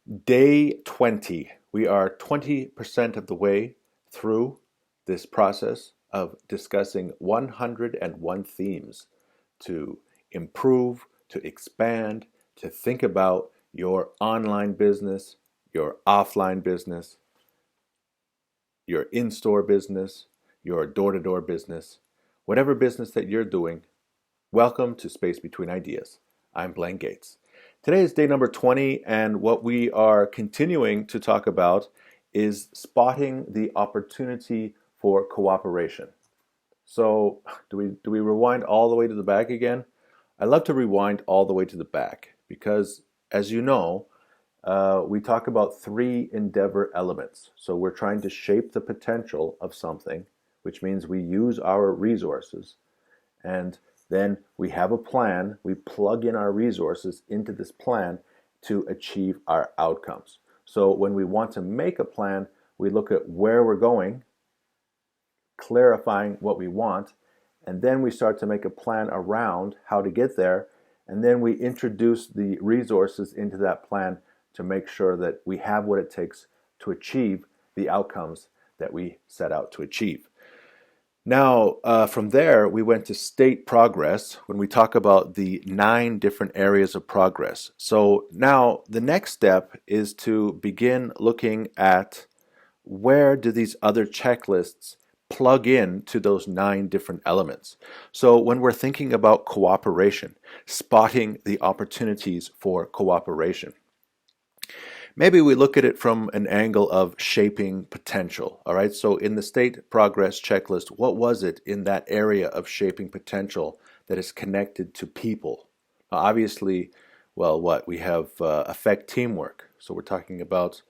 Day 20. We are 20% of the way through this process of discussing 101 themes to improve, to expand, to think about your online business, your offline business, your in-store business, your door-to-door business, whatever business that you're doing. Welcome to Space Between Ideas. I'm Blaine Gates. Today is day number 20, and what we are continuing to talk about is spotting the opportunity for cooperation. So, do we rewind all the way to the back again? I love to rewind all the way to the back because, as you know, we talk about three endeavor elements. So we're trying to shape the potential of something, which means we use our resources, and then we have a plan. We plug in our resources into this plan to achieve our outcomes. So when we want to make a plan, we look at where we're going, clarifying what we want, and then we start to make a plan around how to get there, and then we introduce the resources into that plan to make sure that we have what it takes to achieve the outcomes that we set out to achieve. Now, from there, we went to state progress when we talk about the 9 different areas of progress. So now the next step is to begin looking at where do these other checklists plug in to those 9 different elements. So when we're thinking about cooperation, spotting the opportunities for cooperation, maybe we look at it from an angle of shaping potential. All right, so in the state progress checklist, what was it in that area of shaping potential that is connected to people? Now, obviously, well, what we have affect teamwork. So we're talking about,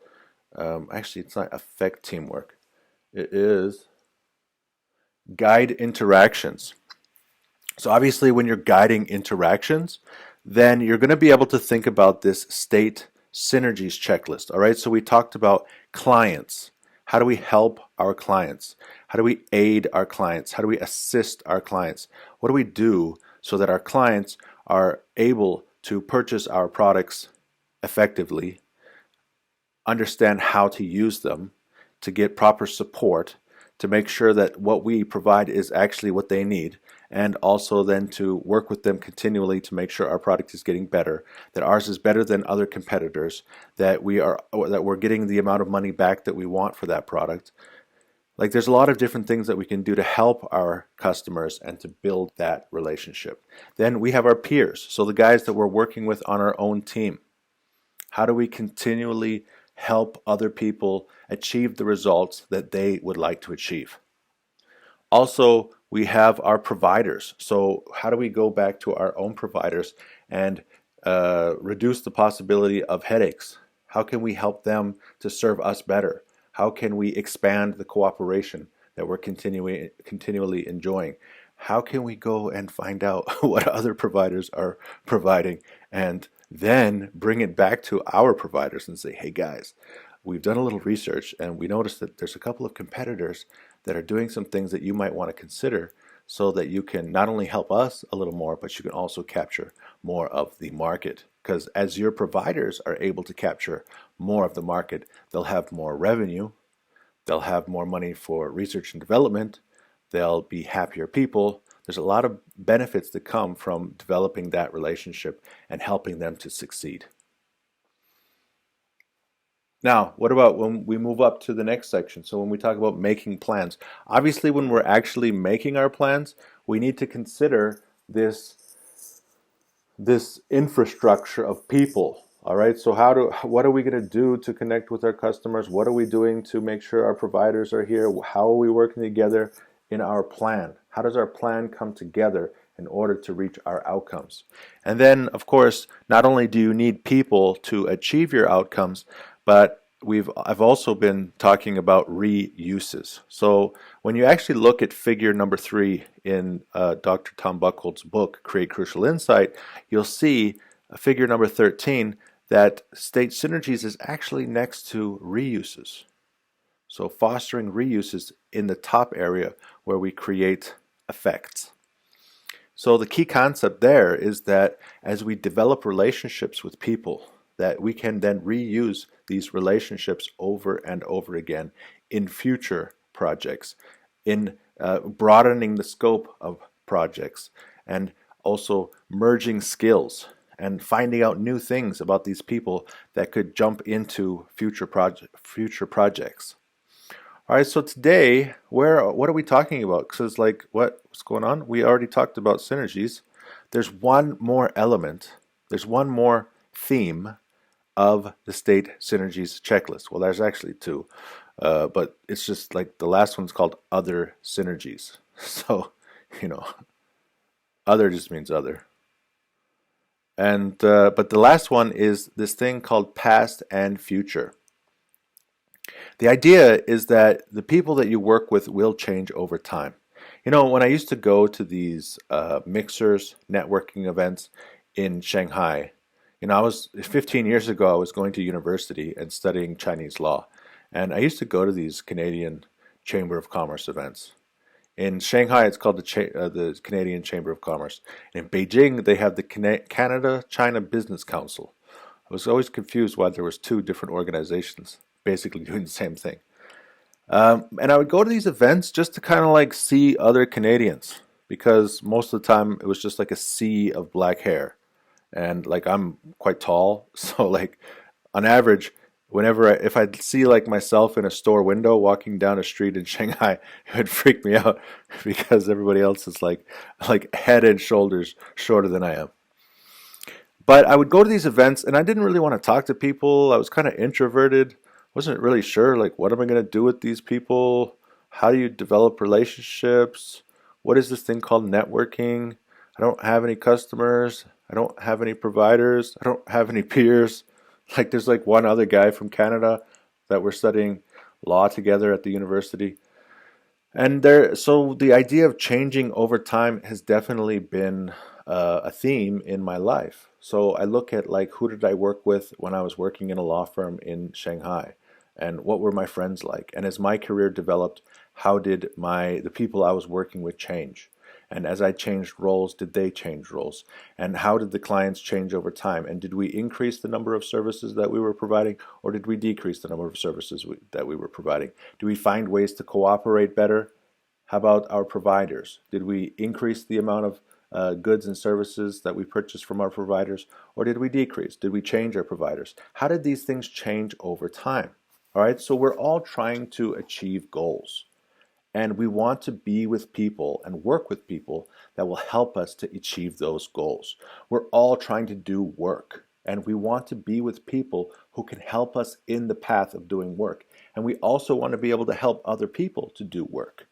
actually, it's not affect teamwork. It is guide interactions. So obviously, when you're guiding interactions, then you're going to be able to think about this state synergies checklist. All right, so we talked about clients. How do we help our clients? How do we aid our clients? How do we assist our clients? What do we do so that our clients are able to purchase our products effectively, understand how to use them, to get proper support, to make sure that what we provide is actually what they need, and also then to work with them continually to make sure our product is getting better, that ours is better than other competitors, that we're getting the amount of money back that we want for that product. Like, there's a lot of different things that we can do to help our customers and to build that relationship. Then we have our peers, so the guys that we're working with on our own team. How do we continually help other people achieve the results that they would like to achieve? Also, we have our providers. So how do we go back to our own providers and reduce the possibility of headaches? How can we help them to serve us better? How can we expand the cooperation that we're continually enjoying? How can we go and find out what other providers are providing and then bring it back to our providers and say, hey guys, we've done a little research and we noticed that there's a couple of competitors that are doing some things that you might want to consider so that you can not only help us a little more, but you can also capture more of the market. Because as your providers are able to capture more of the market, they'll have more revenue, they'll have more money for research and development, they'll be happier people. There's a lot of benefits that come from developing that relationship and helping them to succeed. Now, what about when we move up to the next section? So when we talk about making plans, obviously when we're actually making our plans, we need to consider this infrastructure of people. All right, so what are we going to do to connect with our customers? What are we doing to make sure our providers are here? How are we working together in our plan? How does our plan come together in order to reach our outcomes? And then, of course, not only do you need people to achieve your outcomes, but I've also been talking about reuses. So when you actually look at figure number 3 in Dr. Tom Buchholz's book, Create Crucial Insight, you'll see figure number 13 that state synergies is actually next to reuses. So fostering reuses in the top area where we create effects. So the key concept there is that as we develop relationships with people, that we can then reuse these relationships over and over again in future projects, in broadening the scope of projects, and also merging skills and finding out new things about these people that could jump into future projects. All right, so today, what are we talking about? Because like, what's going on? We already talked about synergies. There's one more element. There's one more theme of the state synergies checklist. Well, there's actually two, but it's just like the last one's called other synergies. So, other just means other. And but the last one is this thing called past and future. The idea is that the people that you work with will change over time. When I used to go to these mixers, networking events in Shanghai, I was 15 years ago, I was going to university and studying Chinese law. And I used to go to these Canadian Chamber of Commerce events. In Shanghai, it's called the Canadian Chamber of Commerce. In Beijing, they have the Canada-China Business Council. I was always confused why there was two different organizations basically doing the same thing. And I would go to these events just to kind of like see other Canadians, because most of the time it was just like a sea of black hair. And like I'm quite tall, so like on average, if I'd see like myself in a store window walking down a street in Shanghai, it would freak me out because everybody else is like head and shoulders shorter than I am. But I would go to these events and I didn't really want to talk to people. I was kind of introverted. Wasn't really sure like what am I going to do with these people? How do you develop relationships? What is this thing called networking? I don't have any customers. I don't have any providers. I don't have any peers. Like there's like one other guy from Canada that we're studying law together at the university. And so the idea of changing over time has definitely been a theme in my life. So I look at like who did I work with when I was working in a law firm in Shanghai, and what were my friends like? And as my career developed, how did the people I was working with change? And as I changed roles, did they change roles? And how did the clients change over time? And did we increase the number of services that we were providing, or did we decrease the number of services that we were providing? Do we find ways to cooperate better? How about our providers? Did we increase the amount of goods and services that we purchased from our providers, or did we decrease? Did we change our providers? How did these things change over time? All right, so we're all trying to achieve goals. And we want to be with people and work with people that will help us to achieve those goals. We're all trying to do work, and we want to be with people who can help us in the path of doing work. And we also want to be able to help other people to do work.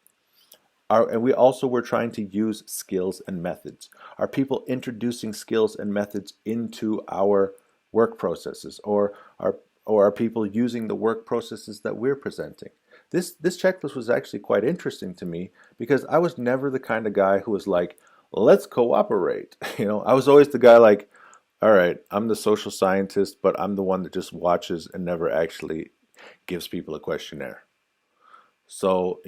And we also were trying to use skills and methods. Are people introducing skills and methods into our work processes, or are people using the work processes that we're presenting? This checklist was actually quite interesting to me because I was never the kind of guy who was like, let's cooperate. I was always the guy like, all right, I'm the social scientist, but I'm the one that just watches and never actually gives people a questionnaire. So,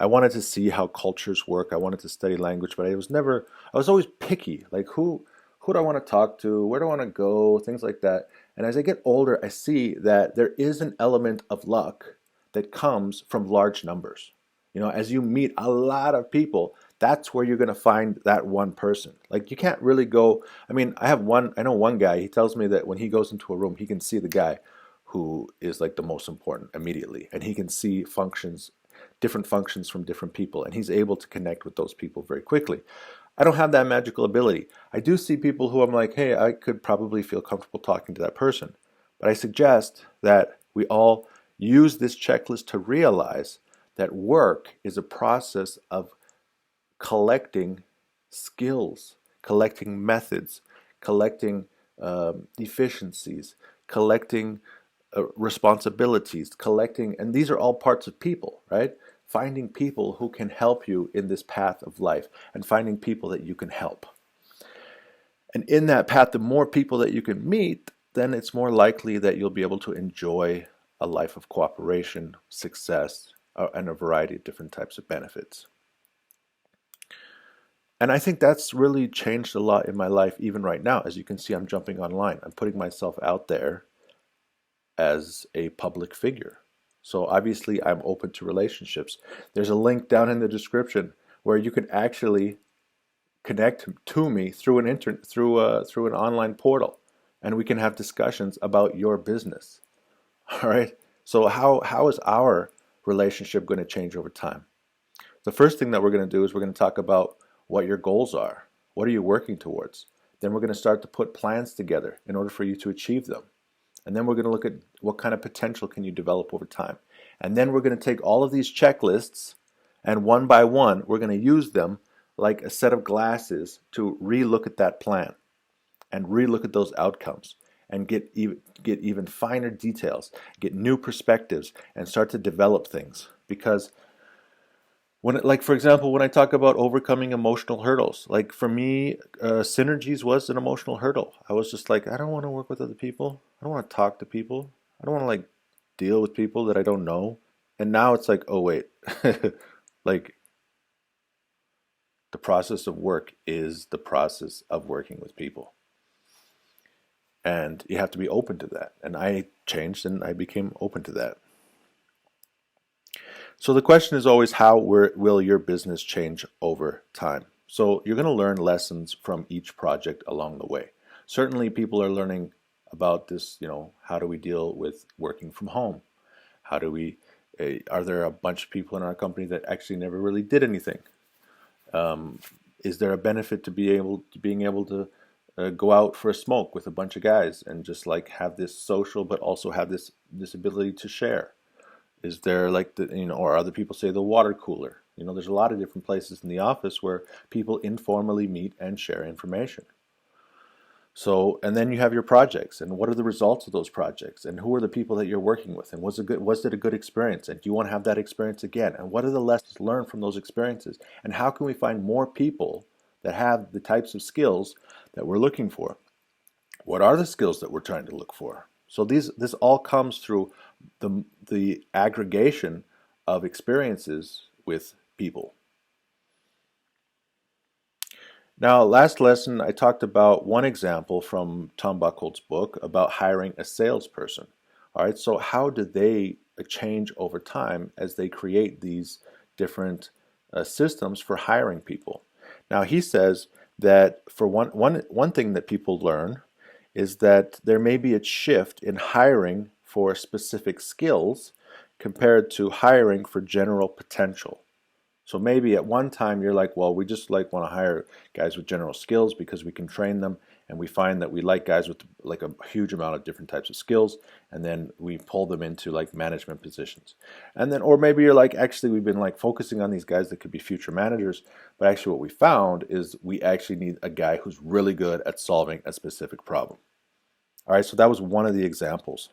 I wanted to see how cultures work. I wanted to study language, but I was always picky. Like who do I want to talk to? Where do I want to go? Things like that. And as I get older, I see that there is an element of luck that comes from large numbers. As you meet a lot of people, that's where you're going to find that one person. Like you can't really go, I know one guy, he tells me that when he goes into a room, he can see the guy who is like the most important immediately. And he can see different functions from different people. And he's able to connect with those people very quickly. I don't have that magical ability. I do see people who I'm like, hey, I could probably feel comfortable talking to that person. But I suggest that we all use this checklist to realize that work is a process of collecting skills, collecting methods, collecting efficiencies, collecting responsibilities, and these are all parts of people, right? Finding people who can help you in this path of life and finding people that you can help. And in that path, the more people that you can meet, then it's more likely that you'll be able to enjoy a life of cooperation, success, and a variety of different types of benefits. And I think that's really changed a lot in my life, even right now. As you can see, I'm jumping online. I'm putting myself out there as a public figure. So obviously, I'm open to relationships. There's a link down in the description where you can actually connect to me through through an online portal, and we can have discussions about your business. All right. So how is our relationship going to change over time? The first thing that we're going to do is we're going to talk about what your goals are. What are you working towards? Then we're going to start to put plans together in order for you to achieve them. And then we're going to look at what kind of potential can you develop over time. And then we're going to take all of these checklists and one by one, we're going to use them like a set of glasses to re-look at that plan and re-look at those outcomes and get even finer details, get new perspectives, and start to develop things. Because like for example, when I talk about overcoming emotional hurdles, like for me, synergies was an emotional hurdle. I was just like, I don't want to work with other people. I don't want to talk to people. I don't want to like deal with people that I don't know. And now it's like, oh wait, like the process of work is the process of working with people. And you have to be open to that. And I changed and I became open to that. So the question is always, how will your business change over time? So you're going to learn lessons from each project along the way. Certainly people are learning about this, how do we deal with working from home? How do we, are there a bunch of people in our company that actually never really did anything? Is there a benefit to being able to go out for a smoke with a bunch of guys and just like have this social, but also have this ability to share? Is there like or other people say the water cooler? There's a lot of different places in the office where people informally meet and share information. So, and then you have your projects, and what are the results of those projects, and who are the people that you're working with, and was it a good experience, and do you want to have that experience again, and what are the lessons learned from those experiences, and how can we find more people that have the types of skills that we're looking for? What are the skills that we're trying to look for? So this all comes through the aggregation of experiences with people. Now, last lesson, I talked about one example from Tom Buchholz's book about hiring a salesperson. All right, so how do they change over time as they create these different systems for hiring people? Now, he says that for one thing that people learn is that there may be a shift in hiring for specific skills compared to hiring for general potential. So maybe at one time you're like, well, we just want to hire guys with general skills because we can train them, and we find that we like guys with like a huge amount of different types of skills, and then we pull them into like management positions. And then, or maybe you're like, actually we've been like focusing on these guys that could be future managers, but actually what we found is we actually need a guy who's really good at solving a specific problem. All right, so that was one of the examples.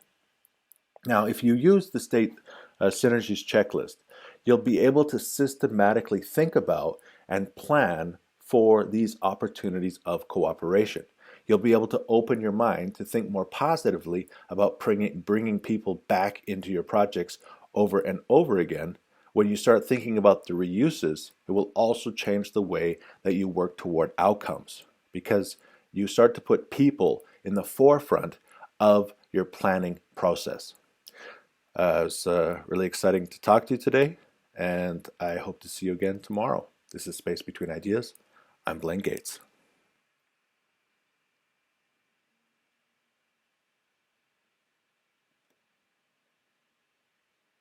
Now, if you use the state synergies checklist, you'll be able to systematically think about and plan for these opportunities of cooperation. You'll be able to open your mind to think more positively about bringing people back into your projects over and over again. When you start thinking about the reuses, it will also change the way that you work toward outcomes, because you start to put people in the forefront of your planning process. It's really exciting to talk to you today, and I hope to see you again tomorrow. This is Space Between Ideas. I'm Blaine Gates.